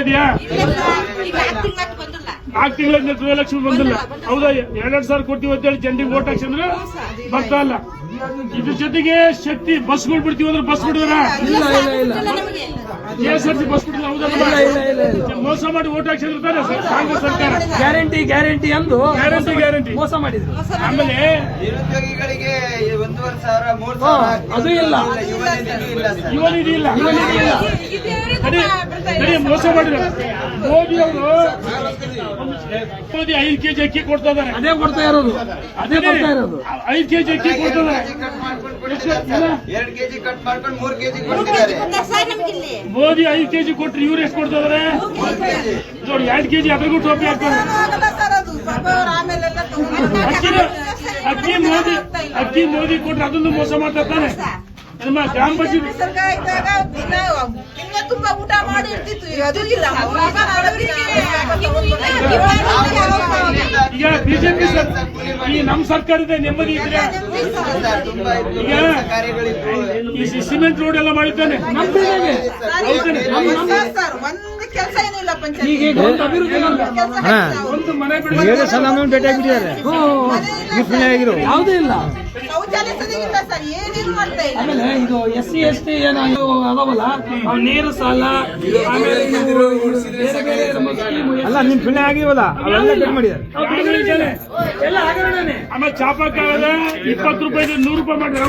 ಇದೆಯಾ? 4 ತಿಂಗಳಿಂದ ಗೃಹಲಕ್ಷ್ಮಿ ಬಂದಿಲ್ಲ. ಹೌದಾ? 2,000 ಕೊಡ್ತೀವಿ ಅಂತ ಹೇಳಿ ಜನರಿಗೆ ಓಟ್ ಹಾಕ್ಸಿದ್ರೆ ಬರ್ತಾ ಇಲ್ಲ. ಇದ್ರ ಜೊತೆಗೆ ಶಕ್ತಿ ಬಸ್ಗಳು ಬಿಡ್ತೀವಿ ಅಂದ್ರೆ ಬಸ್ ಬಿಡಿದ್ರ KSRTC ಬಸ್ ಬಿಟ್ಟಿಲ್ಲ. ಹೌದಾ? ಮೋಸ ಮಾಡಿ ಓಟ್ ಹಾಕ್ಸಿದ್ರೆ ಕಾಂಗ್ರೆಸ್ ಸರ್ಕಾರ ಗ್ಯಾರಂಟಿ ಅಂದು ಗ್ಯಾರಂಟಿ ಮೋಸ ಮಾಡಿದ್ರು. ಆಮೇಲೆ ನಿರುದ್ಯೋಗಿಗಳಿಗೆ 1,500 3,000 ಅದು ಇಲ್ಲ, ಯುವ ನಿಧಿ ಇಲ್ಲ. ಮೋಸ ಮಾಡಿದ್ರು. ಮೋದಿ ಅವರು 5 ಕೆಜಿ ಅಕ್ಕಿ ಕೊಡ್ತಾ ಇದಾರೆ. ಅದೇ ಕೊಡ್ತಾ ಇರೋದು 5 ಕೆಜಿ ಅಕ್ಕಿ ಕೊಡ್ತಾ ಇದಾರೆ. 2 ಕೆಜಿ ಕಟ್ ಮಾಡ್ಕೊಂಡು 3 ಕೆಜಿ ಕೊಡ್ತಿದ್ದಾರೆ. ಮೋದಿ 5 ಕೆಜಿ ಕೊಟ್ರೆ ಇವ್ರು ಎಷ್ಟು ಕೊಡ್ತಾ ಇದಾರೆ ನೋಡಿ? 2 ಕೆಜಿ ಅದ್ರಿಗೂ ಟೋಪಿ ಹಾಕ್ತಾರೆ. ಅಕ್ಕಿ ಮೋದಿ ಕೊಟ್ರೆ ಅದನ್ನು ಮೋಸ ಮಾಡ್ತಾರೆ. ನಮ್ಮ ಗ್ರಾಮ ಪಂಚಾಯತ್ ತುಂಬಾ ಊಟ ಮಾಡಿರ್ತಿತ್ತು, ಅದು ಇಲ್ಲ. ಈಗ ಬಿಜೆಪಿ ಈ ನಮ್ ಸರ್ಕಾರದ ನೆಮ್ಮದಿ ಇದ್ರೆ ಈಗ ಈ ಸಿಮೆಂಟ್ ರೋಡ್ ಎಲ್ಲ ಮಾಡಿದ್ದಾನೆ. ಕೆಲಸ ಏನಿಲ್ಲ ಈಗ ಒಂದು ಅಭಿವೃದ್ಧಿ ಒಂದು ಮನೆ ಭೇಟಿಯಾಗಿದ್ದಾರೆ. ಯಾವುದೂ ಇಲ್ಲ. ಶೌಚಾಲಯ ಸರಿಯಿಲ್ಲ ಸರ್, ಏನೇನು ಮಾಡ್ತಾ ಇಲ್ಲ. ಆಮೇಲೆ ಇದು SC ST ಏನೋ ಅದಾವಲ್ಲ, ನೀರು ಸಾಲ, ಆಮೇಲೆ ಅಲ್ಲ ನಿಮ್ ಫಿಲ್ಮ್ ಆಗಿವಲ್ಲ ಅವೆಲ್ಲ ಕಟ್ ಮಾಡಿದ್ದಾರೆ. ಎಲ್ಲ ಹಗರಣನೇ. ಆಮೇಲೆ ಚಾಪಕ್ಕಾಗದ 20 ರೂಪಾಯಿ 100 ರೂಪಾಯಿ ಮಾಡಿದ್ರೆ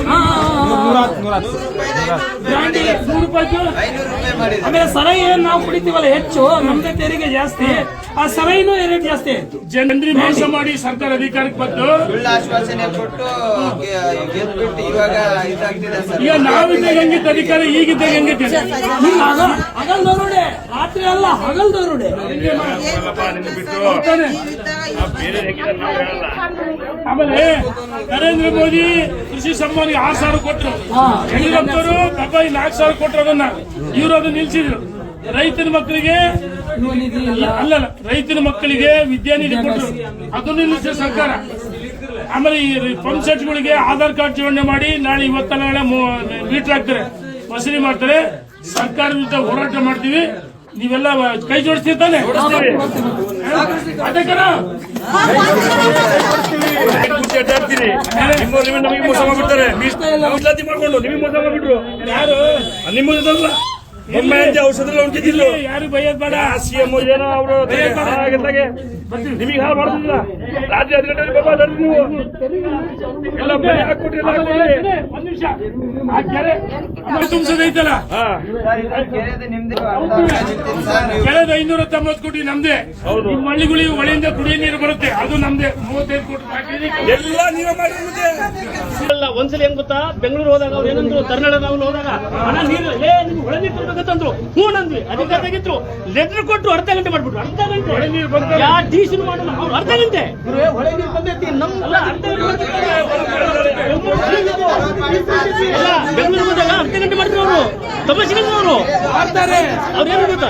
100 ರೂಪಾಯಿ. ಆಮೇಲೆ ಸರೈ ಏನ್ ನಾವು ಕುಡಿತೀವಲ್ಲ ಹೆಚ್ಚು, ನಮ್ದೇ ತೆರಿಗೆ ಜಾಸ್ತಿ, ಆ ಸರೈನೂ ರೇಟ್ ಜಾಸ್ತಿ ಆಯ್ತು. ಜನರಿಗೆ ಮೋಸ ಮಾಡಿ ಸರ್ಕಾರ ಅಧಿಕಾರಕ್ಕೆ ಬಂದು ಸುಳ್ಳು ಆಶ್ವಾಸನೆ ಕೊಟ್ಟು ಗೆದ್ಬಿಟ್ಟು ಇವಾಗ ಇದಾಗ್ತಿದೆ ಸರ್. ಈಗ ನಾವಿದ್ದಾಗ ಹೆಂಗಿತ್ತು ಅಧಿಕಾರ, ಈಗಿದ್ದಾಗ ಹೆಂಗಿತ್ತು? ಹಗಲ್ದೋರುಡೆ, ರಾತ್ರಿ ಅಲ್ಲ ಹಗಲ್ದೋರುಡೆ. ಆಮೇಲೆ ನರೇಂದ್ರ ಮೋದಿ ಕೃಷಿ ಸಮ್ಮಾನಿಗೆ 6,000 ಕೊಟ್ಟರು. ಯಡಿಯೂರಪ್ಪನವರು 4,000 ಕೊಟ್ಟರು. ಅದನ್ನ ಇವರು ಅದನ್ನ ನಿಲ್ಸಿದ್ರು. ರೈತನ ಮಕ್ಕಳಿಗೆ ಅಲ್ಲ ರೈತನ ಮಕ್ಕಳಿಗೆ ವಿದ್ಯಾನಿಧಿ ಕೊಟ್ಟರು, ಅದನ್ನು ನಿಲ್ಲಿಸಿದ ಸರ್ಕಾರ. ಆಮೇಲೆ ಈ ಪಂಪ್ ಸೆಟ್ಗಳಿಗೆ ಆಧಾರ್ ಕಾರ್ಡ್ ಜೋಡಣೆ ಮಾಡಿ ನಾಳೆ ಇವತ್ತಲ್ಲ ನಾಳೆ ಮೀಟರ್ ಹಾಕ್ತಾರೆ, ವಸೂಲಿ ಮಾಡ್ತಾರೆ. ಸರ್ಕಾರದ ವಿರುದ್ಧ ಹೋರಾಟ ಮಾಡ್ತೀವಿ. ನೀವೆಲ್ಲ ಕೈ ಜೋಡಿಸ್ತೀವಿ ತಾನೆ? ಅದೇ ಕಣ ನಮಗೆ ಮೋಸ ಮಾಡ್ಬಿಡ್ತಾರೆ. ಮೀಸಲಾತಿ ಮಾಡ್ಕೊಂಡು ನಿಮಗೆ ಮೋಸ ಮಾಡ್ಬಿಟ್ರು. ಯಾರು ನಿಮ್ಮ ಔಷಧ ಉಂಟಿದ್ದಿಲ್ಲ. ಯಾರು ಬೈಯೋದ್ ಬೇಡ. CM ಏನೋ ಅವರು ನಿಮಗೆ ಹಾಳು ಮಾಡುದಿಲ್ಲ. ರಾಜ್ಯ 10 ಗಂಟೆ ನೀವು ಎಲ್ಲ ಬೆಲೆ ಹಾಕೊಟ್ರಿ. ಒಂದ್ ನಿಮಿಷ, ಆ ಕೆರೆ ತುಂಬಿಸೋದೈತಲ್ಲ, ಕೆರೆದ 590 ಕೋಟಿ ನಮ್ದೇ. ನಿಮ್ಮ ಹಳ್ಳಿಗಳಿಗೆ ಹೊಳೆಯಿಂದ ಕುಡಿಯ ನೀರು ಬರುತ್ತೆ, ಅದು ನಮ್ದೇ. 35 ಕೋಟಿ ಎಲ್ಲ ನೀವೇ ಮಾಡಿರುತ್ತೆ. ಒಂದ್ಸಲ ಏನ್ ಗೊತ್ತಾ, ಬೆಂಗಳೂರು ಹೋದಾಗ ಅವ್ರು ಏನಂದ್ರು, ಕರ್ನಾಟಕ ಹೋದಾಗ ಹಣ ನೀರು ನಿಮ್ಗೆ ಹೊಳೆ ನೀರು ತರಬೇಕಂತಂದ್ರು. ಹ್ಞೂ ಅಂದ್ವಿ. ಅಧಿಕಾರದಾಗಿದ್ರು ಲೆಟರ್ ಕೊಟ್ಟು ಅರ್ಧ ಗಂಟೆ ಮಾಡ್ಬಿಟ್ರು. ಅರ್ಧ ಗಂಟೆ ಹೊಳೆ ನೀರು ಬಂದ ಯಾ ಡಿಸಿನು ಮಾಡಲ್ಲ ಅವ್ರು. ಅರ್ಧ ಗಂಟೆ ಹೊಳೆ ನೀರು ಬಂದೈತಿ ನಮ್ಗೆಲ್ಲ ಅರ್ಧ ಗಂಟೆ. ಬೆಂಗಳೂರು ಹೋದಾಗ ಅರ್ಧ ಗಂಟೆ ಮಾಡಿದ್ರು ಅವರು. ತಮಾಷೆಗಳು ಅವ್ರು. ಅವ್ರೇನು ಗೊತ್ತಾ,